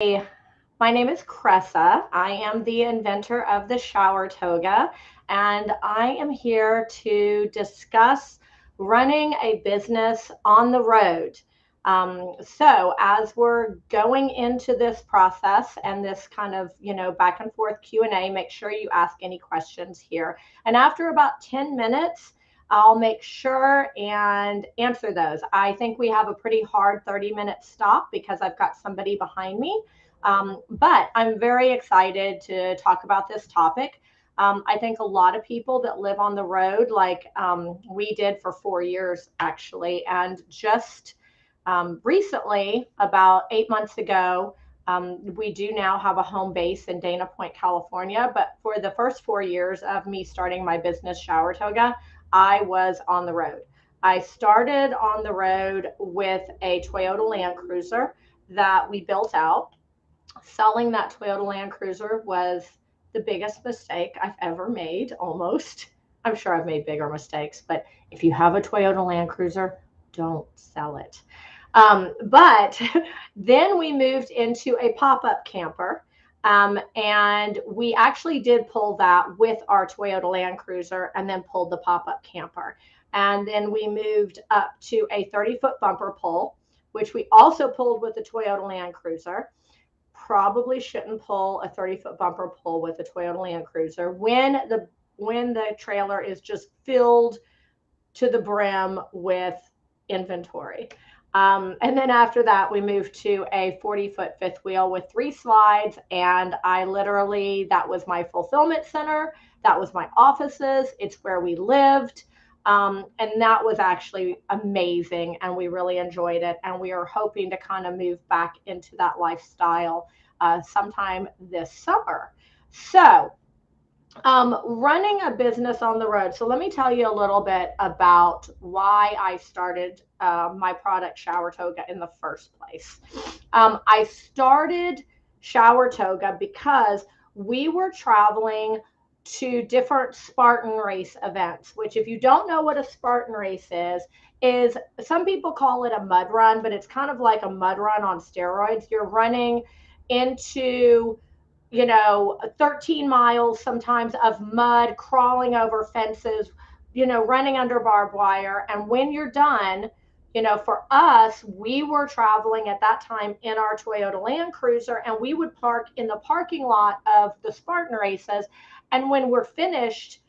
Hey, my name is Kressa. I am the inventor of the shower toga, and I am here to discuss running a business on the road. So, as we're going into this process and this kind of, back and forth Q&A, make sure you ask any questions here. And after about 10 minutes, I'll make sure and answer those. I think we have a pretty hard 30-minute stop because I've got somebody behind me. But I'm very excited to talk about this topic. I think a lot of people that live on the road, like we did for 4 years actually, and just recently, about 8 months ago, we do now have a home base in Dana Point, California. But for the first 4 years of me starting my business, Shower Toga, I was on the road. I started on the road with a Toyota Land Cruiser that we built out. Selling that Toyota Land Cruiser was the biggest mistake I've ever made, almost. I'm sure I've made bigger mistakes, but if you have a Toyota Land Cruiser, don't sell it. But then we moved into a pop up camper. And we actually did pull that with our Toyota Land Cruiser and then pulled the pop up camper. And then we moved up to a 30-foot bumper pull, which we also pulled with the Toyota Land Cruiser. Probably shouldn't pull a 30-foot bumper pull with a Toyota Land Cruiser when the trailer is just filled to the brim with inventory. And then after that, we moved to a 40-foot fifth wheel with 3 slides. And that was my fulfillment center. That was my offices. It's where we lived. And that was actually amazing. And we really enjoyed it. And we are hoping to kind of move back into that lifestyle sometime this summer. So, running a business on the road. So let me tell you a little bit about why I started my product Shower Toga in the first place. I started Shower Toga because we were traveling to different Spartan race events, which if you don't know what a Spartan race is some people call it a mud run, but it's kind of like a mud run on steroids. You're running into 13 miles sometimes of mud, crawling over fences, running under barbed wire. And when you're done, for us, we were traveling at that time in our Toyota Land Cruiser, and we would park in the parking lot of the Spartan races. And when we're finished,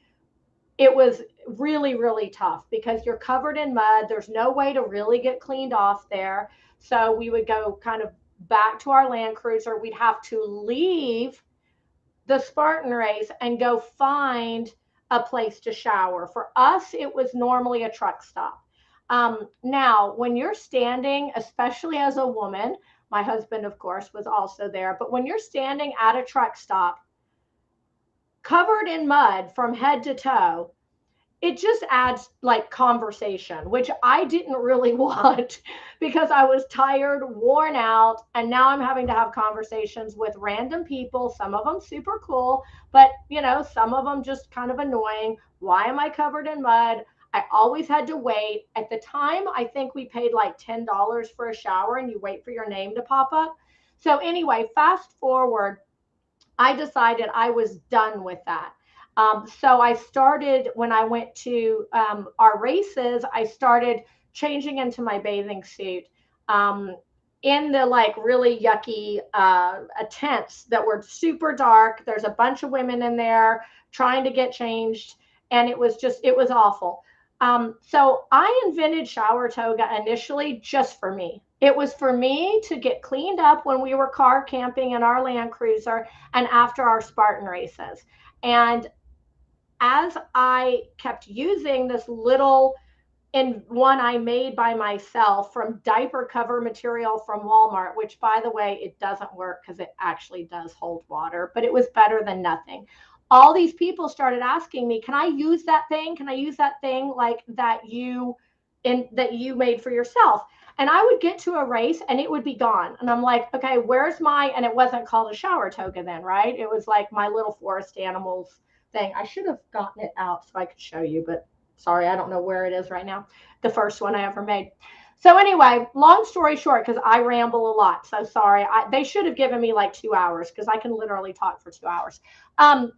it was really, really tough because you're covered in mud. There's no way to really get cleaned off there. So we would go kind of back to our Land Cruiser. We'd have to leave the Spartan race and go find a place to shower. For us, it was normally a truck stop. Now, when you're standing, especially as a woman, my husband, of course, was also there, but when you're standing at a truck stop, covered in mud from head to toe, it just adds like conversation, which I didn't really want because I was tired, worn out, and now I'm having to have conversations with random people, some of them super cool, but some of them just kind of annoying. Why am I covered in mud? I always had to wait. At the time, I think we paid like $10 for a shower and you wait for your name to pop up. So anyway, fast forward, I decided I was done with that. So I started when I went to our races, I started changing into my bathing suit in the like really yucky tents that were super dark. There's a bunch of women in there trying to get changed. And it was awful. So I invented Shower Toga initially just for me. It was for me to get cleaned up when we were car camping in our Land Cruiser and after our Spartan races. And as I kept using this little in one I made by myself from diaper cover material from Walmart, which by the way, it doesn't work because it actually does hold water, but it was better than nothing. All these people started asking me, can I use that thing? Can I use that thing like that you made for yourself? And I would get to a race and it would be gone. And I'm like, okay, where's and it wasn't called a Shower Toga then, right? It was like my little forest animals thing. I should have gotten it out so I could show you, but sorry, I don't know where it is right now. The first one I ever made. So anyway, long story short, because I ramble a lot, so sorry. They should have given me like 2 hours because I can literally talk for 2 hours. Um,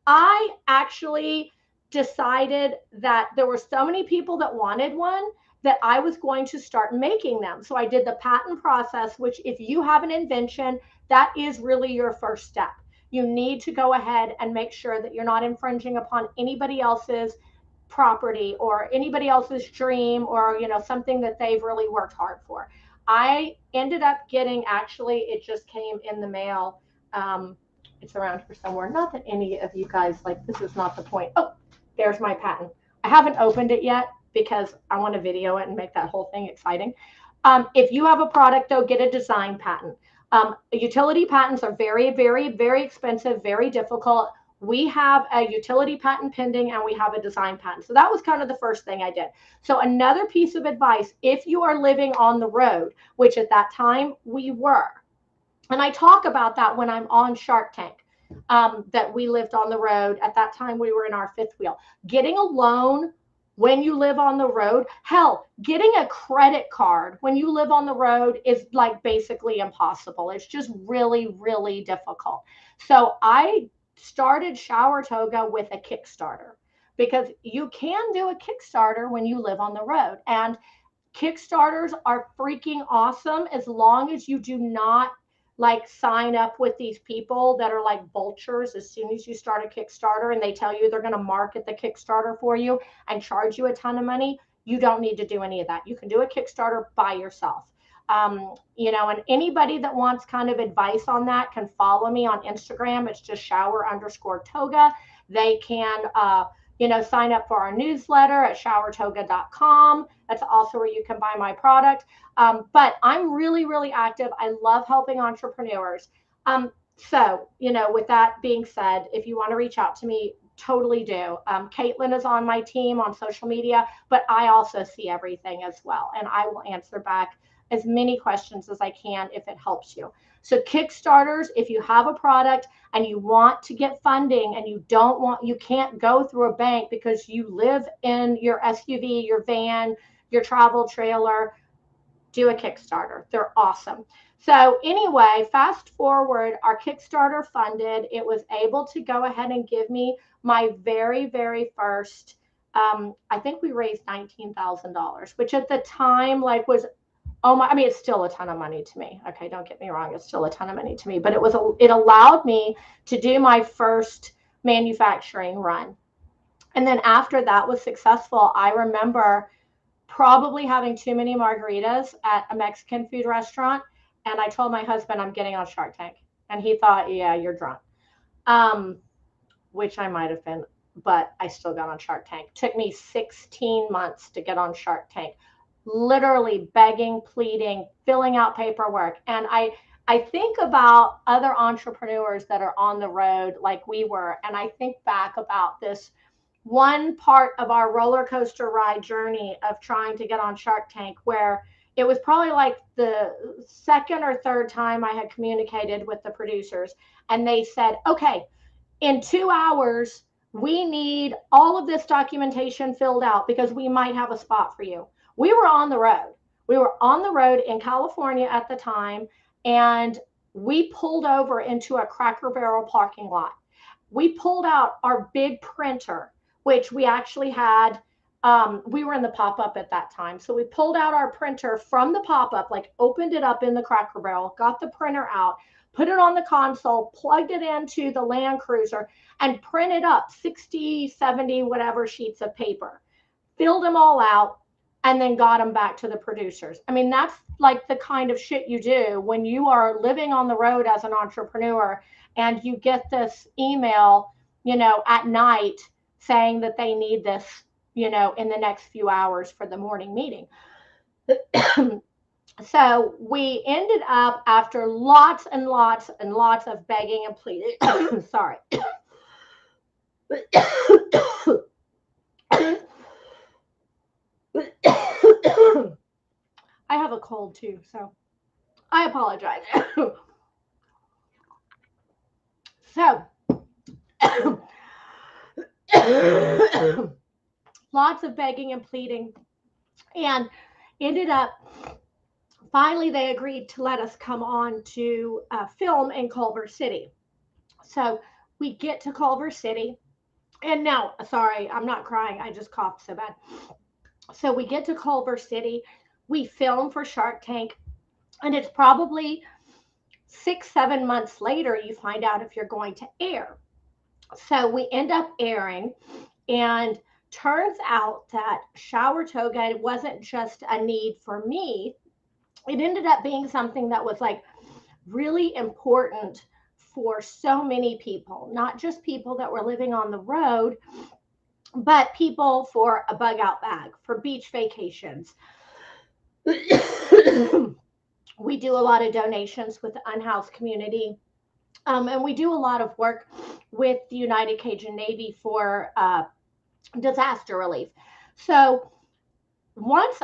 I actually decided that there were so many people that wanted one that I was going to start making them. So I did the patent process, which if you have an invention, that is really your first step. You need to go ahead and make sure that you're not infringing upon anybody else's property or anybody else's dream, or something that they've really worked hard for. I ended up getting, actually it just came in the mail. It's around here somewhere. Not that any of you guys, like, this is not the point. Oh, there's my patent. I haven't opened it yet because I want to video it and make that whole thing exciting. If you have a product, though, get a design patent. Utility patents are very, very, very expensive, very difficult. We have a utility patent pending and we have a design patent. So that was kind of the first thing I did. So another piece of advice, if you are living on the road, which at that time we were, and I talk about that when I'm on Shark Tank, that we lived on the road. At that time, we were in our fifth wheel. Getting a loan when you live on the road, hell, getting a credit card when you live on the road is like basically impossible. It's just really, really difficult. So I started Shower Toga with a Kickstarter because you can do a Kickstarter when you live on the road. And Kickstarters are freaking awesome as long as you do not like sign up with these people that are like vultures as soon as you start a Kickstarter and they tell you they're going to market the Kickstarter for you and charge you a ton of money. You don't need to do any of that. You can do a Kickstarter by yourself. And anybody that wants kind of advice on that can follow me on Instagram. It's just shower_toga. They can, sign up for our newsletter at showertoga.com. That's also where you can buy my product. But I'm really, really active. I love helping entrepreneurs. With that being said, if you want to reach out to me, totally do. Caitlin is on my team on social media, but I also see everything as well. And I will answer back as many questions as I can if it helps you. So Kickstarters, if you have a product and you want to get funding and you can't go through a bank because you live in your SUV, your van, your travel trailer, do a Kickstarter. They're awesome. So anyway, fast forward, our Kickstarter funded. It was able to go ahead and give me my very, very first, I think we raised $19,000, which at the time was, it's still a ton of money to me. Okay, don't get me wrong. It's still a ton of money to me, but it allowed me to do my first manufacturing run. And then after that was successful, I remember probably having too many margaritas at a Mexican food restaurant. And I told my husband, I'm getting on Shark Tank. And he thought, yeah, you're drunk. Which I might have been, but I still got on Shark Tank. Took me 16 months to get on Shark Tank. Literally begging, pleading, filling out paperwork. And I think about other entrepreneurs that are on the road like we were. And I think back about this one part of our roller coaster ride journey of trying to get on Shark Tank, where it was probably like the second or third time I had communicated with the producers. And they said, okay, in 2 hours, we need all of this documentation filled out because we might have a spot for you. We were on the road. We were on the road in California at the time, and we pulled over into a Cracker Barrel parking lot. We pulled out our big printer, which we actually had. We were in the pop-up at that time. So we pulled out our printer from the pop-up, opened it up in the Cracker Barrel, got the printer out, put it on the console, plugged it into the Land Cruiser, and printed up 60, 70, whatever sheets of paper, filled them all out, and then got them back to the producers. I mean, that's like the kind of shit you do when you are living on the road as an entrepreneur and you get this email, at night saying that they need this, in the next few hours for the morning meeting. So we ended up, after lots and lots and lots of begging and pleading, sorry. I have a cold too, so I apologize. So, lots of begging and pleading. And ended up, finally, they agreed to let us come on to film in Culver City. So we get to Culver City. And now, sorry, I'm not crying. I just coughed so bad. So we get to Culver City. We film for Shark Tank. And it's probably 6, 7 months later, you find out if you're going to air. So we end up airing, and turns out that shower toga wasn't just a need for me. It ended up being something that was like really important for so many people, not just people that were living on the road, but people for a bug out bag, for beach vacations. We do a lot of donations with the unhoused community. And we do a lot of work with the United Cajun Navy for disaster relief. So once,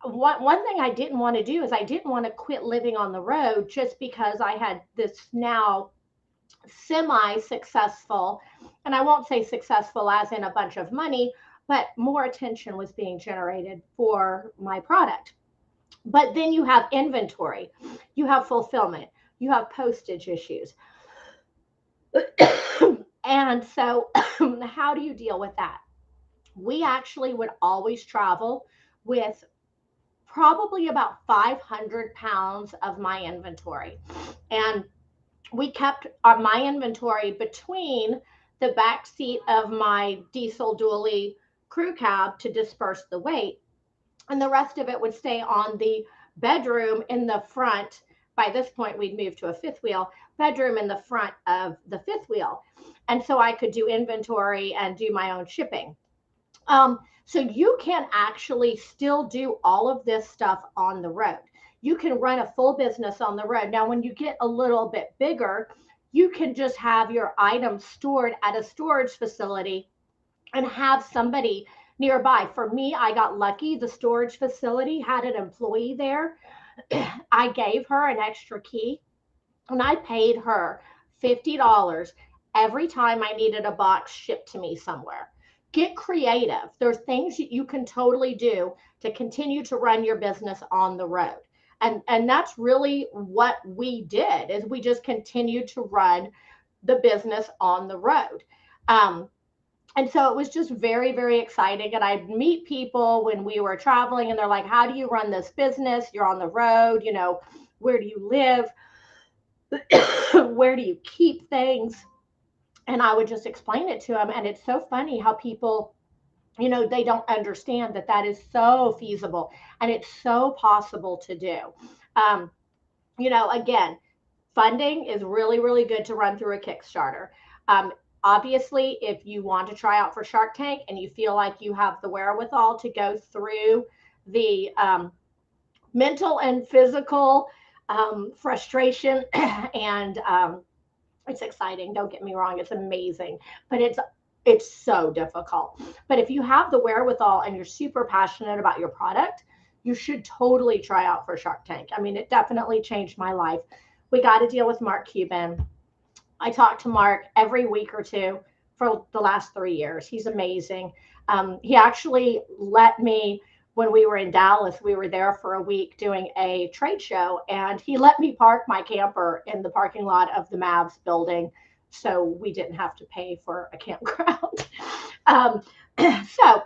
one thing I didn't want to do is I didn't want to quit living on the road just because I had this now semi successful, and I won't say successful as in a bunch of money, but more attention was being generated for my product. But then you have inventory, you have fulfillment, you have postage issues. And so, how do you deal with that? We actually would always travel with probably about 500 pounds of my inventory. And we kept my inventory between the back seat of my diesel dually crew cab to disperse the weight, and the rest of it would stay on the bedroom in the front. By this point, we'd moved to a fifth wheel bedroom in the front of the fifth wheel. And so I could do inventory and do my own shipping. So you can actually still do all of this stuff on the road. You can run a full business on the road. Now, when you get a little bit bigger, you can just have your items stored at a storage facility and have somebody nearby. For me, I got lucky. The storage facility had an employee there. I gave her an extra key, and I paid her $50 every time I needed a box shipped to me somewhere. Get creative. There's things that you can totally do to continue to run your business on the road. And that's really what we did, is we just continued to run the business on the road. Um, and so it was just very, very exciting. And I'd meet people when we were traveling, and they're like, how do you run this business? You're on the road, where do you live? Where do you keep things? And I would just explain it to them. And it's so funny how people, they don't understand that that is so feasible and it's so possible to do. Um, again, funding is really, really good to run through a Kickstarter. Um, Obviously, if you want to try out for Shark Tank and you feel like you have the wherewithal to go through the mental and physical frustration, and it's exciting. Don't get me wrong; it's amazing, but it's so difficult. But if you have the wherewithal and you're super passionate about your product, you should totally try out for Shark Tank. I mean, it definitely changed my life. We got to deal with Mark Cuban. I talk to Mark every week or two for the last 3 years. He's amazing. He actually let me, when we were in Dallas, we were there for a week doing a trade show, and he let me park my camper in the parking lot of the Mavs building so we didn't have to pay for a campground. um, so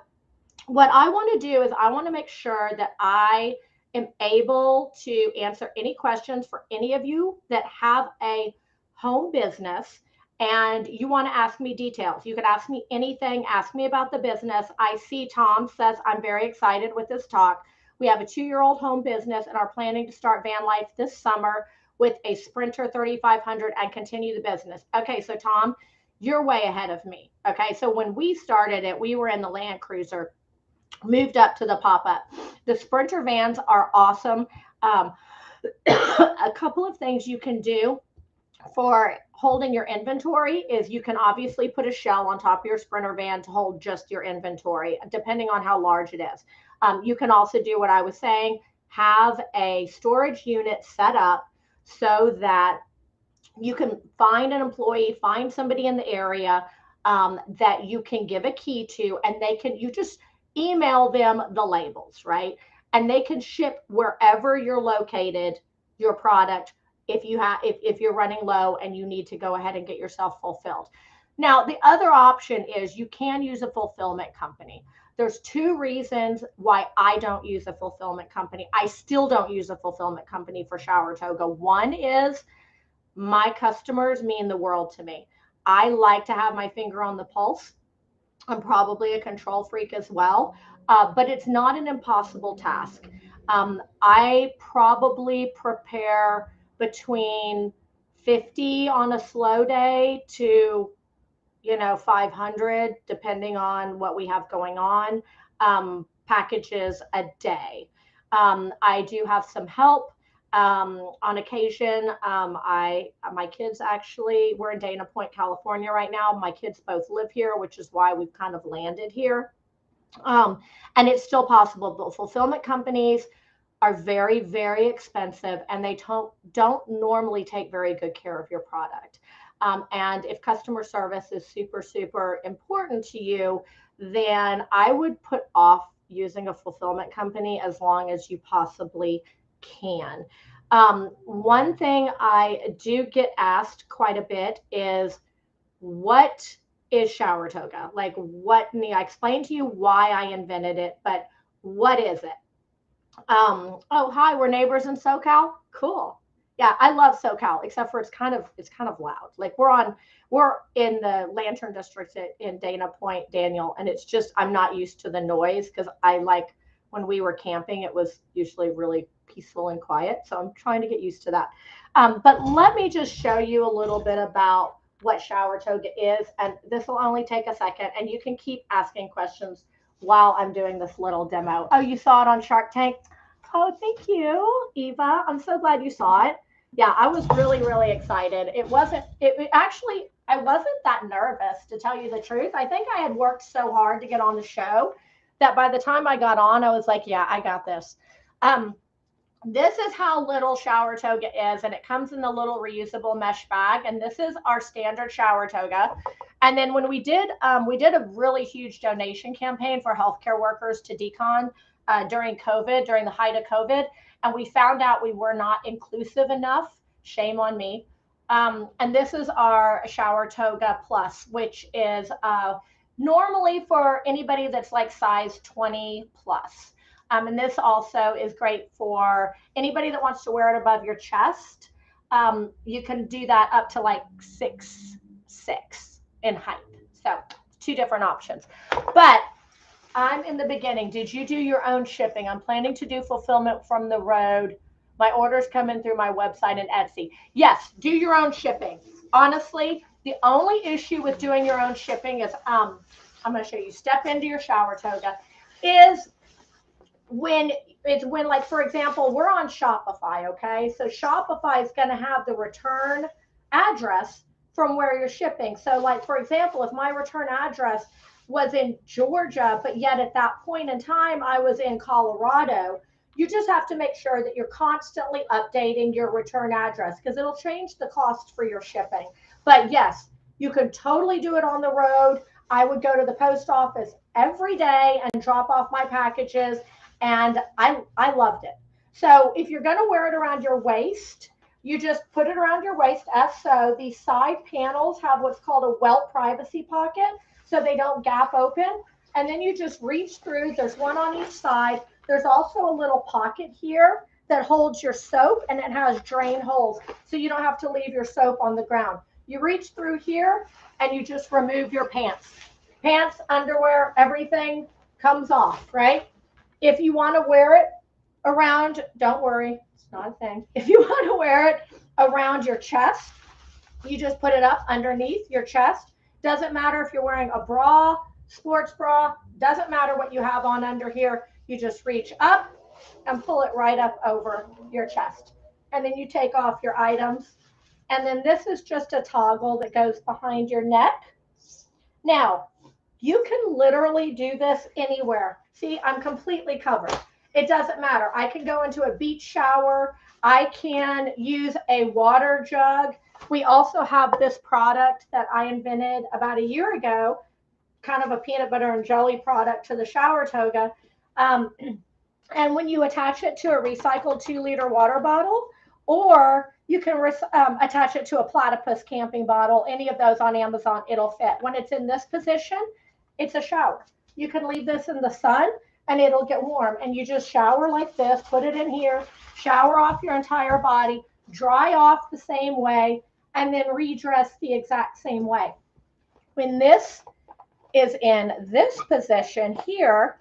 what I want to do is I want to make sure that I am able to answer any questions for any of you that have a home business and you want to ask me details. You could ask me anything, ask me about the business. I see Tom says, I'm very excited with this talk. We have a 2-year-old home business and are planning to start van life this summer with a Sprinter 3500 and continue the business. Okay, so Tom, you're way ahead of me. Okay, so when we started it, we were in the Land Cruiser, moved up to the pop-up. The Sprinter vans are awesome. A couple of things you can do for holding your inventory is you can obviously put a shell on top of your Sprinter van to hold just your inventory, depending on how large it is. You can also do what I was saying, have a storage unit set up so that you can find an employee, find somebody in the area that you can give a key to, and you just email them the labels, right? and they can ship wherever you're located your product if you're running low and you need to go ahead and get yourself fulfilled. Now, the other option is you can use a fulfillment company. There's two reasons why I don't use a fulfillment company. I still don't use a fulfillment company for Shower Toga. One is my customers mean the world to me. I like to have my finger on the pulse. I'm probably a control freak as well, but it's not an impossible task. I probably prepare between 50 on a slow day to 500, depending on what we have going on, packages a day. I do have some help on occasion. My kids actually, we're in Dana Point, California right now. My kids both live here, which is why we've kind of landed here. Um, and it's still possible, but fulfillment companies are very, very expensive, and they don't normally take very good care of your product. And if customer service is super, super important to you, then I would put off using a fulfillment company as long as you possibly can. One thing I do get asked quite a bit is, what is Shower Toga? Like, what? I explained to you why I invented it, but what is it? Oh, hi, we're neighbors in SoCal. Cool. Yeah, I love SoCal, except for it's kind of loud. Like we're in the Lantern District in Dana Point, Daniel, and it's just I'm not used to the noise because I like when we were camping, it was usually really peaceful and quiet. So I'm trying to get used to that. But let me just show you a little bit about what Shower Toga is, and this will only take a second, and you can keep asking questions while I'm doing this little demo. Oh, you saw it on Shark Tank? Oh, thank you, Eva. I'm so glad you saw it. Yeah, I was really, really excited. Actually, I wasn't that nervous, to tell you the truth. I think I had worked so hard to get on the show that by the time I got on, I was like, yeah, I got this. Um, this is how little Shower Toga is, and it comes in the little reusable mesh bag, and this is our standard Shower Toga. And then when we did a really huge donation campaign for healthcare workers to Decon during COVID, during the height of COVID, and we found out we were not inclusive enough. Shame on me. And this is our Shower Toga Plus, which is normally for anybody that's like size 20 plus. And this also is great for anybody that wants to wear it above your chest. You can do that up to like 6'6" in height. So two different options. But I'm in the beginning. Did you do your own shipping? I'm planning to do fulfillment from the road. My orders come in through my website and Etsy. Yes, do your own shipping. Honestly, the only issue with doing your own shipping is I'm going to show you. Step into your Shower Toga is when like, for example, we're on Shopify, okay? So Shopify is going to have the return address from where you're shipping. So like, for example, if my return address was in Georgia, but yet at that point in time I was in Colorado, you just have to make sure that you're constantly updating your return address because it'll change the cost for your shipping. But yes, you can totally do it on the road. I would go to the post office every day and drop off my packages, and I loved it. So if you're going to wear it around your waist, you just put it around your waist as so. These side panels have what's called a welt privacy pocket, so they don't gap open. And then you just reach through. There's one on each side. There's also a little pocket here that holds your soap, and it has drain holes, so you don't have to leave your soap on the ground. You reach through here, and you just remove your pants. Pants, underwear, everything comes off, right? If you want to wear it around, don't worry, it's not a thing. If you want to wear it around your chest, you just put it up underneath your chest. Doesn't matter if you're wearing a bra, sports bra, doesn't matter what you have on under here. You just reach up and pull it right up over your chest. And then you take off your items. And then this is just a toggle that goes behind your neck. Now, you can literally do this anywhere. See, I'm completely covered. It doesn't matter. I can go into a beach shower. I can use a water jug. We also have this product that I invented about a year ago, kind of a peanut butter and jelly product to the Shower Toga. And when you attach it to a recycled 2 liter water bottle, or you can attach it to a platypus camping bottle, any of those on Amazon, it'll fit. When it's in this position, it's a shower. You can leave this in the sun and it'll get warm. And you just shower like this, put it in here, shower off your entire body, dry off the same way, and then redress the exact same way. When this is in this position here,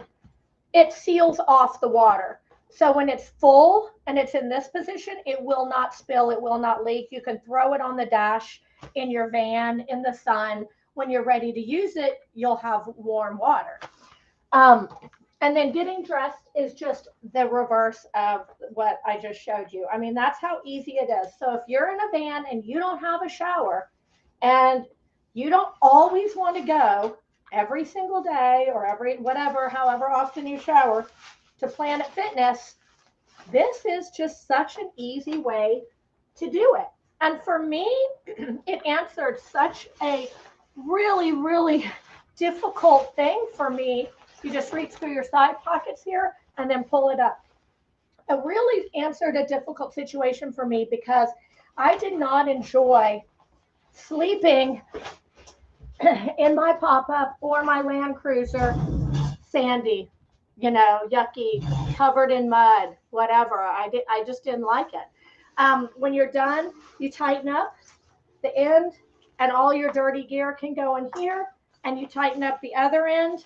it seals off the water. So when it's full and it's in this position, it will not spill, it will not leak. You can throw it on the dash in your van in the sun. When you're ready to use it, you'll have warm water. Um, and then getting dressed is just the reverse of what I just showed you. I mean, that's how easy it is. So if you're in a van and you don't have a shower and you don't always want to go every single day or every whatever, however often you shower to Planet Fitness, this is just such an easy way to do it. And for me, it answered such a really, really difficult thing for me. You just reach through your side pockets here and then pull it up. It really answered a difficult situation for me because I did not enjoy sleeping in my pop-up or my Land Cruiser, sandy, yucky, covered in mud, whatever. I just didn't like it. When you're done, you tighten up the end, and all your dirty gear can go in here, and you tighten up the other end,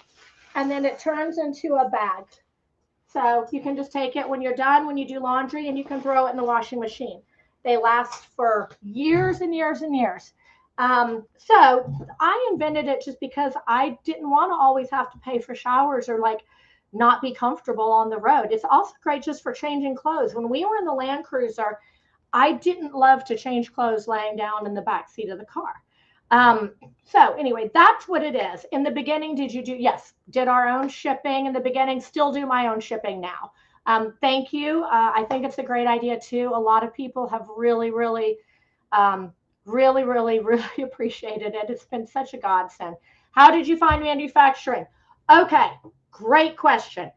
and then it turns into a bag. So you can just take it when you're done, when you do laundry, and you can throw it in the washing machine. They last for years and years and years. So I invented it just because I didn't want to always have to pay for showers or like not be comfortable on the road. It's also great just for changing clothes. When we were in the Land Cruiser, I didn't love to change clothes laying down in the back seat of the car. So anyway, that's what it is. In the beginning, did you do? Yes, did our own shipping in the beginning, still do my own shipping now. Thank you. I think it's a great idea too. A lot of people have um, really appreciated it. It's been such a godsend. How did you find manufacturing? Okay, great question.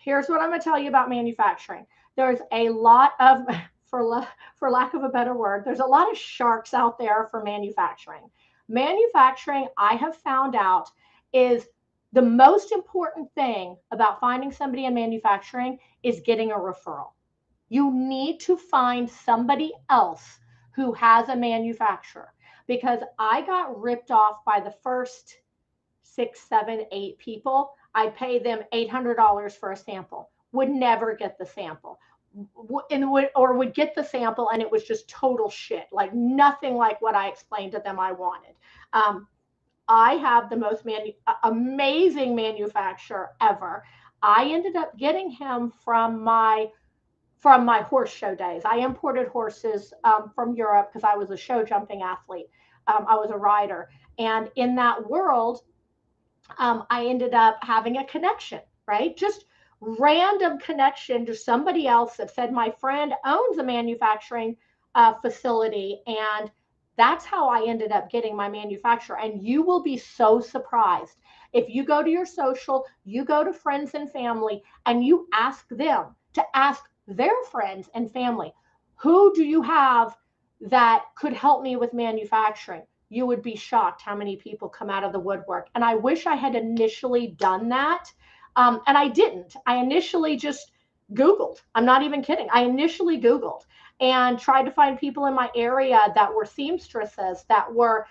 Here's what I'm going to tell you about manufacturing. There's a lot of, for lack of a better word, there's a lot of sharks out there for manufacturing. Manufacturing, I have found out, is the most important thing about finding somebody in manufacturing is getting a referral. You need to find somebody else who has a manufacturer, because I got ripped off by the first 6, 7, 8 people. I pay them $800 for a sample, would never get the sample, would get the sample and it was just total shit, like nothing like what I explained to them I wanted. Um, I have the most amazing manufacturer ever. I ended up getting him from my horse show days. I imported horses from Europe because I was a show jumping athlete. I was a rider. And in that world, I ended up having a connection, right? Just random connection to somebody else that said, my friend owns a manufacturing facility. And that's how I ended up getting my manufacturer. And you will be so surprised. If you go to your social, you go to friends and family, and you ask them to ask their friends and family, who do you have that could help me with manufacturing? You would be shocked how many people come out of the woodwork. And I wish I had initially done that. And I didn't. I initially just Googled. I'm not even kidding. I initially Googled and tried to find people in my area that were seamstresses, that were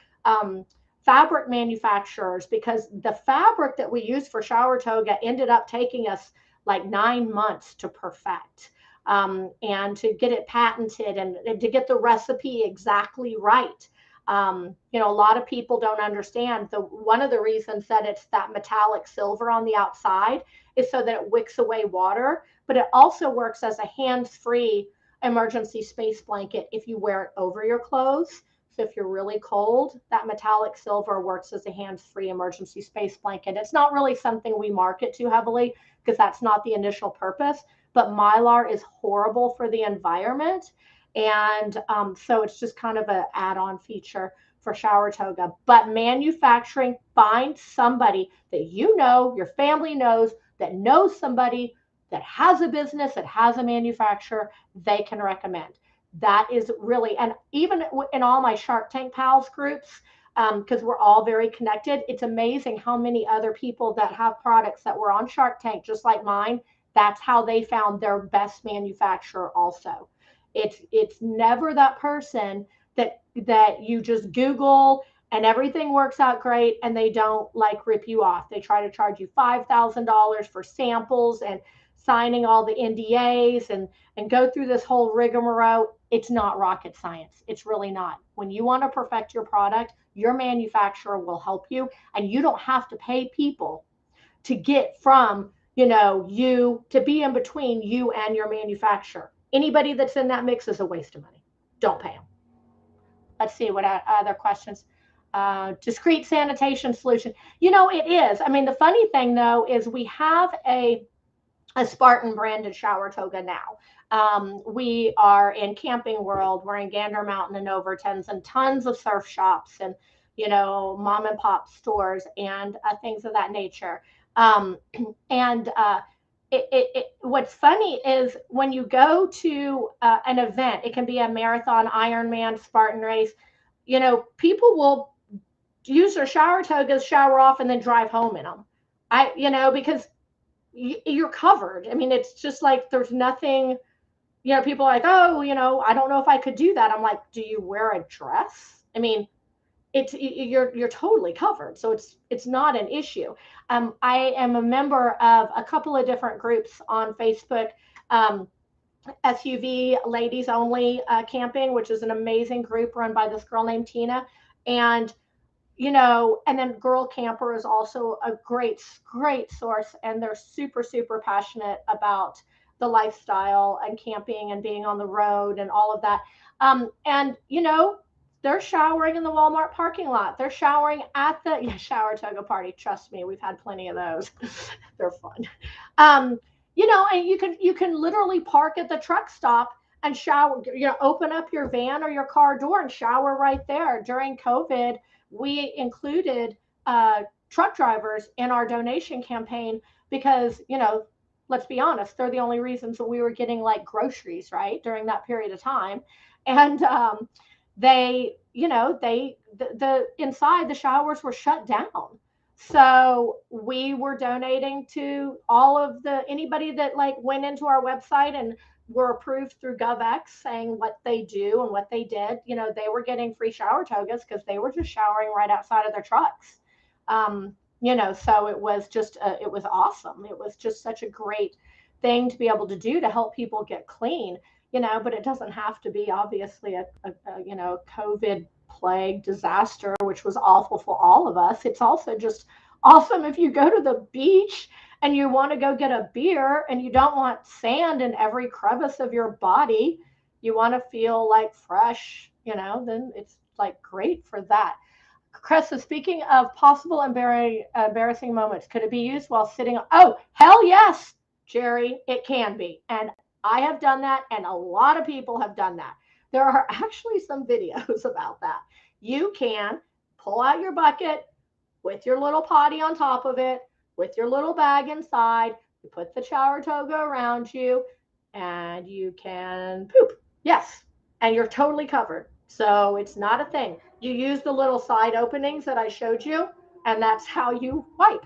fabric manufacturers, because the fabric that we used for shower toga ended up taking us like 9 months to perfect. And to get it patented and to get the recipe exactly right. A lot of people don't understand one of the reasons that it's that metallic silver on the outside is so that it wicks away water, but it also works as a hands-free emergency space blanket if you wear it over your clothes. So if you're really cold, that metallic silver works as a hands-free emergency space blanket. It's not really something we market too heavily because that's not the initial purpose, but Mylar is horrible for the environment. And so it's just kind of an add-on feature for shower toga. But manufacturing, find somebody that your family knows, that knows somebody that has a business, that has a manufacturer, they can recommend. That is really, and even in all my Shark Tank Pals groups, because we're all very connected, it's amazing how many other people that have products that were on Shark Tank, just like mine, that's how they found their best manufacturer also. It's never that person that you just Google and everything works out great and they don't like rip you off. They try to charge you $5,000 for samples and signing all the NDAs and go through this whole rigmarole. It's not rocket science. It's really not. When you want to perfect your product, your manufacturer will help you, and you don't have to pay people to get from, you to be in between you and your manufacturer. Anybody that's in that mix is a waste of money. Don't pay them. Let's see what other questions. Discrete sanitation solution. It is. I mean, the funny thing though is we have a Spartan branded shower toga now. We are in Camping World. We're in Gander Mountain and Overtons, and tons of surf shops and mom and pop stores and things of that nature. Um, and what's funny is when you go to an event, it can be a marathon, Ironman, Spartan race. People will use their shower togas, shower off, and then drive home in them. Because you're covered. I mean, it's just like there's nothing. People are like, oh, I don't know if I could do that. I'm like, do you wear a dress? I mean, you're totally covered, so it's not an issue. I am a member of a couple of different groups on Facebook. SUV ladies only camping, which is an amazing group run by this girl named Tina, and and then Girl Camper is also a great source, and they're super, super passionate about the lifestyle and camping and being on the road and all of that. And they're showering in the Walmart parking lot. They're showering at the shower toga party. Trust me, we've had plenty of those. They're fun. And you can literally park at the truck stop and shower, open up your van or your car door and shower right there. During COVID, we included truck drivers in our donation campaign because, let's be honest, they're the only reasons that we were getting like groceries, right, during that period of time. And the inside the showers were shut down. So we were donating to all of anybody that like went into our website and were approved through GovX saying what they do and what they did. They were getting free shower togas because they were just showering right outside of their trucks. So it was just, it was awesome. It was just such a great thing to be able to do to help people get clean, but it doesn't have to be obviously a COVID plague disaster, which was awful for all of us. It's also just awesome if you go to the beach and you want to go get a beer and you don't want sand in every crevice of your body, you want to feel like fresh, then it's like great for that. Kressa, speaking of possible embarrassing moments, could it be used while sitting? Oh, hell yes, Jerry, it can be. And I have done that, and a lot of people have done that. There are actually some videos about that. You can pull out your bucket with your little potty on top of it, with your little bag inside. You put the shower toga around you, and you can poop. Yes, and you're totally covered. So it's not a thing. You use the little side openings that I showed you, and that's how you wipe.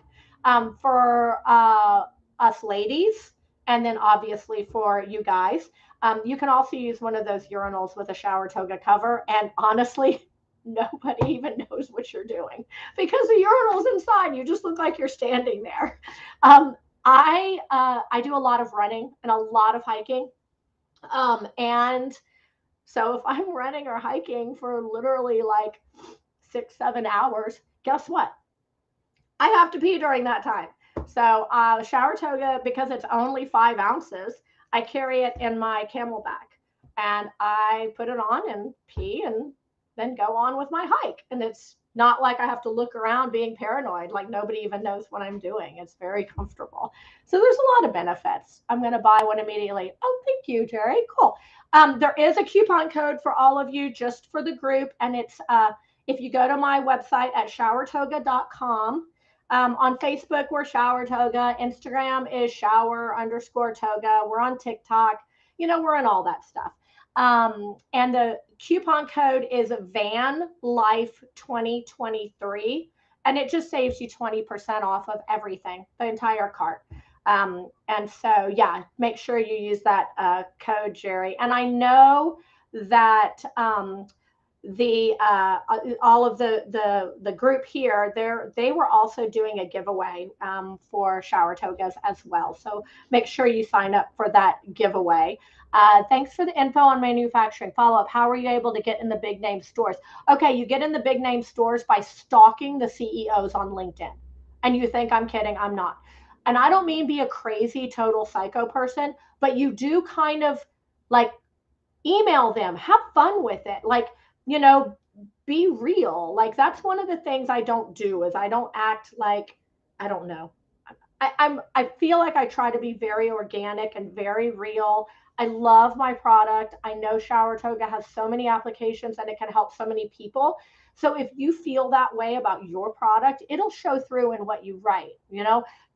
For us ladies, and then obviously for you guys, you can also use one of those urinals with a shower toga cover. And honestly, nobody even knows what you're doing because the urinal's inside. You just look like you're standing there. I do a lot of running and a lot of hiking. And so if I'm running or hiking for literally like 6-7 hours, guess what? I have to pee during that time. So shower toga, because it's only 5 ounces, I carry it in my CamelBak, and I put it on and pee and then go on with my hike. And it's not like I have to look around being paranoid, like nobody even knows what I'm doing. It's very comfortable. So there's a lot of benefits. I'm going to buy one immediately. Oh, thank you, Jerry. Cool. There is a coupon code for all of you just for the group. And it's if you go to my website at showertoga.com, On Facebook, we're Shower Toga. Instagram is shower_toga. We're on TikTok. We're in all that stuff. And the coupon code is Van Life 2023, and it just saves you 20% off of everything, the entire cart. And so, yeah, make sure you use that code, Jerry. And I know that the all of the group here, they were also doing a giveaway for shower togas as well, so make sure you sign up for that giveaway. Thanks for the info on manufacturing. Follow up, how are you able to get in the big name stores? Okay, you get in the big name stores by stalking the CEOs on LinkedIn. And you think I'm kidding? I'm not. And I don't mean be a crazy total psycho person, but you do kind of like email them, have fun with it, like, you know be real. Like, that's one of the things I don't do, is I don't act like, I don't know, I feel like I try to be very organic and very real. I love my product. I know Shower Toga has so many applications and it can help so many people. So if you feel that way about your product, it'll show through in what you write.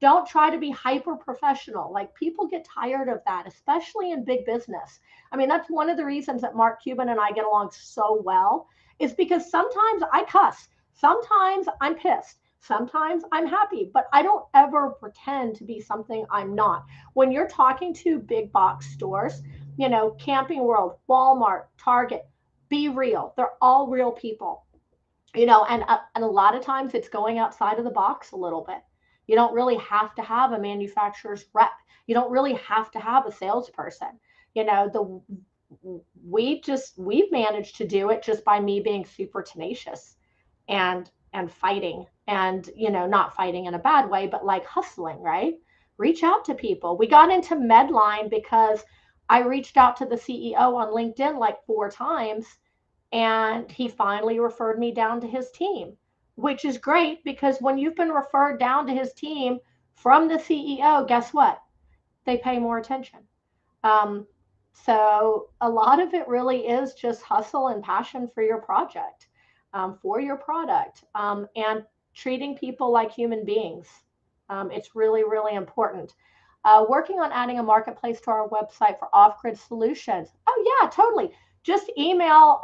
Don't try to be hyper professional. Like, people get tired of that, especially in big business. I mean, that's one of the reasons that Mark Cuban and I get along so well, is because sometimes I cuss, sometimes I'm pissed, sometimes I'm happy, but I don't ever pretend to be something I'm not. When you're talking to big box stores, Camping World, Walmart, Target, be real. They're all real people. And a lot of times it's going outside of the box a little bit. You don't really have to have a manufacturer's rep. You don't really have to have a salesperson. We've managed to do it just by me being super tenacious and fighting, and not fighting in a bad way, but like hustling, right? Reach out to people. We got into Medline because I reached out to the CEO on LinkedIn like 4 times, and he finally referred me down to his team, which is great, because when you've been referred down to his team from the CEO, guess what? They pay more attention. Um, so a lot of it really is just hustle and passion for your project, for your product, and treating people like human beings. It's really, really important. Working on adding a marketplace to our website for off-grid solutions. Oh yeah, totally. Just email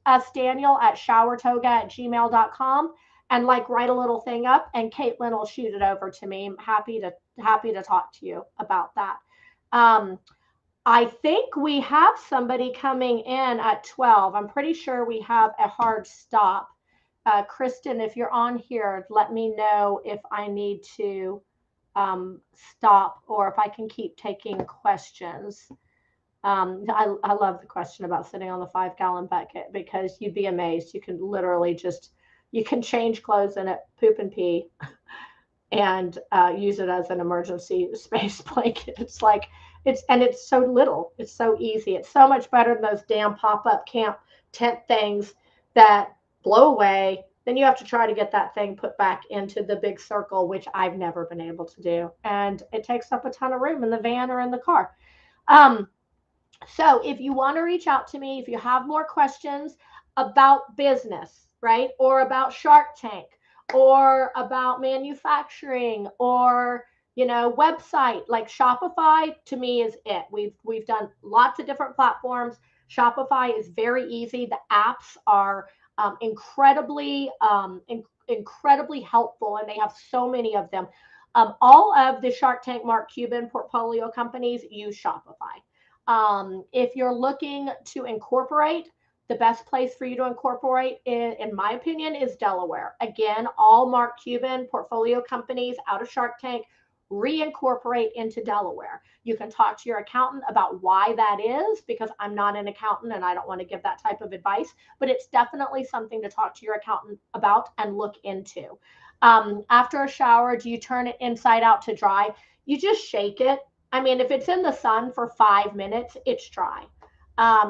us, Daniel, at showertoga@gmail.com, and like write a little thing up, and Caitlin will shoot it over to me. I'm happy to talk to you about that. Um, I think we have somebody coming in at 12. I'm pretty sure we have a hard stop. Kristen, if you're on here, let me know if I need to stop, or if I can keep taking questions. I love the question about sitting on the 5-gallon bucket, because you'd be amazed. You can literally you can change clothes in it, poop and pee, and use it as an emergency space blanket. It's so little. It's so easy. It's so much better than those damn pop-up camp tent things that blow away. Then you have to try to get that thing put back into the big circle, which I've never been able to do. And it takes up a ton of room in the van or in the car. So if you want to reach out to me, if you have more questions about business, right, or about Shark Tank, or about manufacturing, or website, like Shopify, to me is it. We've done lots of different platforms. Shopify is very easy. The apps are incredibly helpful, and they have so many of them. All of the Shark Tank Mark Cuban portfolio companies use Shopify. If you're looking to incorporate, the best place for you to incorporate, in my opinion, is Delaware. Again, all Mark Cuban portfolio companies out of Shark Tank reincorporate into Delaware. You can talk to your accountant about why that is, because I'm not an accountant and I don't want to give that type of advice, but it's definitely something to talk to your accountant about and look into. After a shower, do you turn it inside out to dry? You just shake it. I mean, if it's in the sun for 5 minutes, it's dry.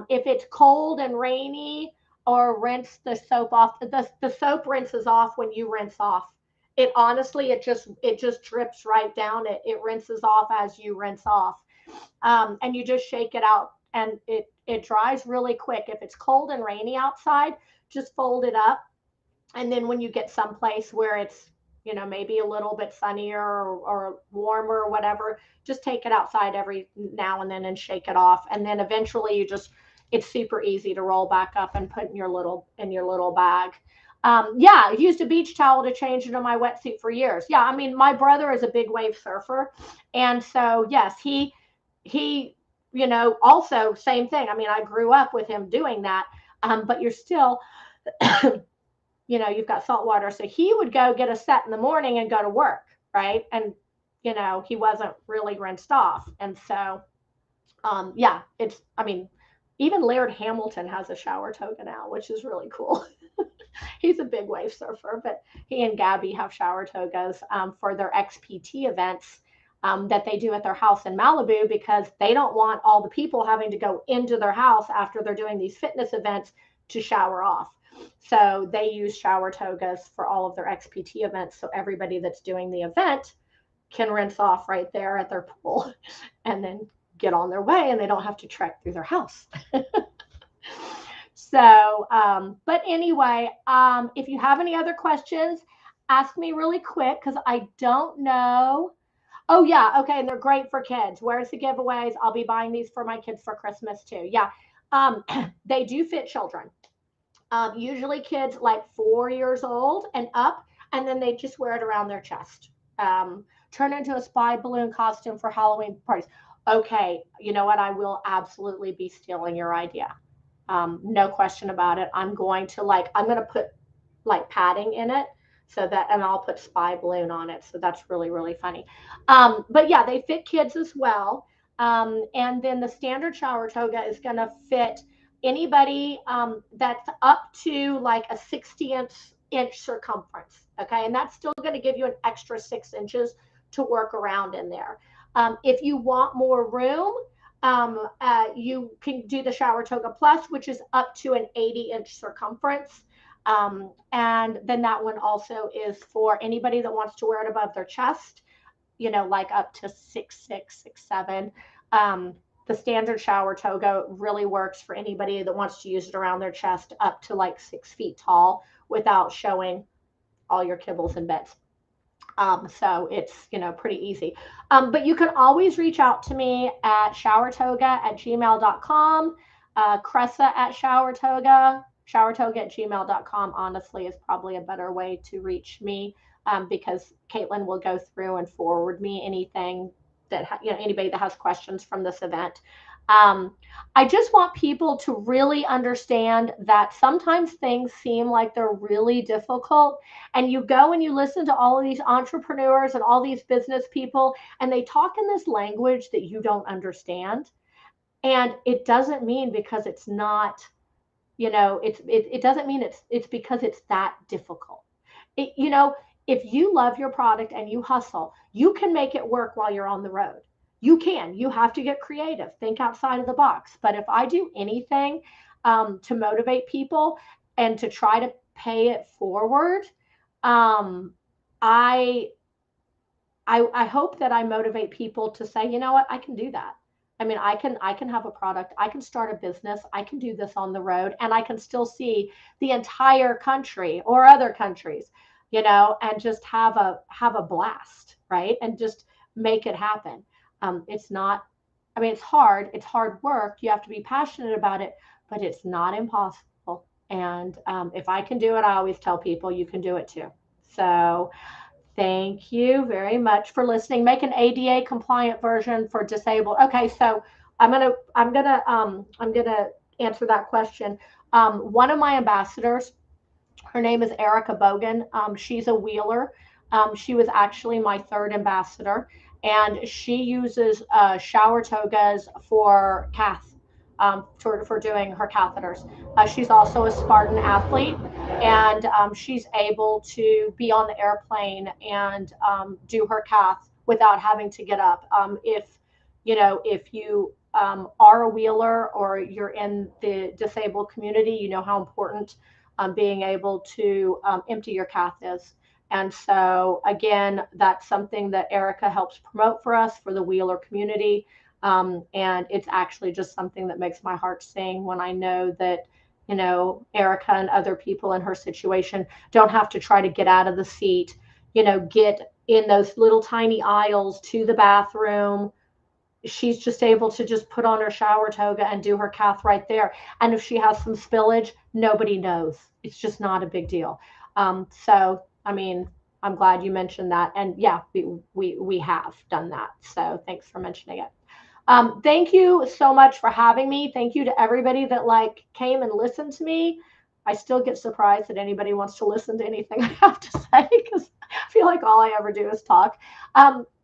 If it's cold and rainy, or rinse the soap off, the soap rinses off when you rinse off. It just drips right down. It rinses off as you rinse off. And you just shake it out, and it dries really quick. If it's cold and rainy outside, just fold it up. And then when you get someplace where it's maybe a little bit sunnier or warmer or whatever, just take it outside every now and then and shake it off. And then eventually it's super easy to roll back up and put in your little bag. Yeah, I used a beach towel to change into my wetsuit for years. Yeah, I mean, my brother is a big wave surfer. And so, yes, he, also same thing. I mean, I grew up with him doing that. But you're still, you've got salt water. So he would go get a set in the morning and go to work, right? And, he wasn't really rinsed off. And so, yeah, I mean, even Laird Hamilton has a shower toga now, which is really cool. He's a big wave surfer, but he and Gabby have shower togas for their XPT events that they do at their house in Malibu, because they don't want all the people having to go into their house after they're doing these fitness events to shower off. So they use shower togas for all of their XPT events. So everybody that's doing the event can rinse off right there at their pool and then get on their way, and they don't have to trek through their house. So, but anyway, if you have any other questions, ask me really quick, because I don't know. Oh, yeah. Okay. And they're great for kids. Where's the giveaways? I'll be buying these for my kids for Christmas too. Yeah. They do fit children. Usually kids like 4 years old and up, and then they just wear it around their chest. Turn into a spy balloon costume for Halloween parties. Okay. You know what? I will absolutely be stealing your idea. No question about it. I'm going to put like padding in it, and I'll put spy balloon on it. So that's really, really funny. But yeah, they fit kids as well. And then the standard shower toga is going to fit anybody that's up to like a 60-inch circumference. Okay. And that's still going to give you an extra 6 inches to work around in there. If you want more room, you can do the shower toga plus, which is up to an 80-inch circumference. And then that one also is for anybody that wants to wear it above their chest, like up to 6'6", 6'7". The standard shower toga really works for anybody that wants to use it around their chest up to like 6 feet tall without showing all your kibbles and bits. So it's, pretty easy. But you can always reach out to me at showertoga@gmail.com, Kressa at showertoga@gmail.com, honestly, is probably a better way to reach me, because Caitlin will go through and forward me anything that, anybody that has questions from this event. I just want people to really understand that sometimes things seem like they're really difficult, and you go and you listen to all of these entrepreneurs and all these business people, and they talk in this language that you don't understand. And it doesn't mean because it's not, it doesn't mean it's because it's that difficult. If you love your product and you hustle, you can make it work while you're on the road. You have to get creative, think outside of the box. But if I do anything to motivate people and to try to pay it forward, I hope that I motivate people to say, you know what, I can do that. I mean, I can have a product, I can start a business, I can do this on the road, and I can still see the entire country or other countries, and just have a blast, right? And just make it happen. It's not, I mean, it's hard work. You have to be passionate about it, but it's not impossible. And if I can do it, I always tell people you can do it too. So thank you very much for listening. Make an ADA compliant version for disabled. Okay, so I'm gonna answer that question. One of my ambassadors, her name is Erica Bogan. She's a wheeler. She was actually my third ambassador, and she uses shower togas for for doing her catheters. She's also a Spartan athlete, and she's able to be on the airplane and do her cath without having to get up. If you are a wheeler or you're in the disabled community, you know how important being able to empty your cath is. And so, again, that's something that Erica helps promote for us for the wheeler community. And it's actually just something that makes my heart sing when I know that, Erica and other people in her situation don't have to try to get out of the seat, get in those little tiny aisles to the bathroom. She's just able to just put on her shower toga and do her cath right there. And if she has some spillage, nobody knows. It's just not a big deal. So, I mean, I'm glad you mentioned that. And yeah, we have done that. So thanks for mentioning it. Thank you so much for having me. Thank you to everybody that like came and listened to me. I still get surprised that anybody wants to listen to anything I have to say because I feel like all I ever do is talk.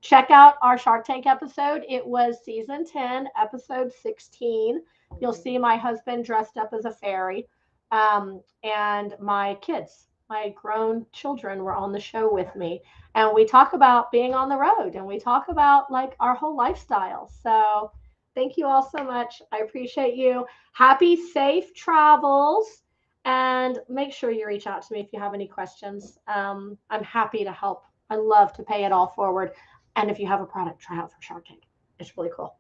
Check out our Shark Tank episode. It was season 10, episode 16. You'll see my husband dressed up as a fairy. And my kids, my grown children, were on the show with me. And we talk about being on the road and we talk about like our whole lifestyle. So thank you all so much. I appreciate you. Happy, safe travels. And make sure you reach out to me if you have any questions. I'm happy to help. I love to pay it all forward. And if you have a product, try out for Shark Tank. It's really cool.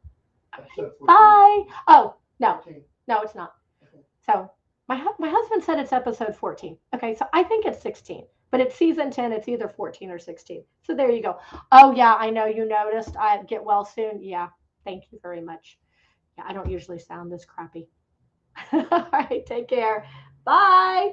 Okay, bye. Oh, no, no, it's not. So my husband said it's episode 14. Okay, so I think it's 16, but it's season 10. It's either 14 or 16. So there you go. Oh yeah, I know you noticed. I get well soon. Yeah, thank you very much. Yeah, I don't usually sound this crappy. All right, take care. Bye.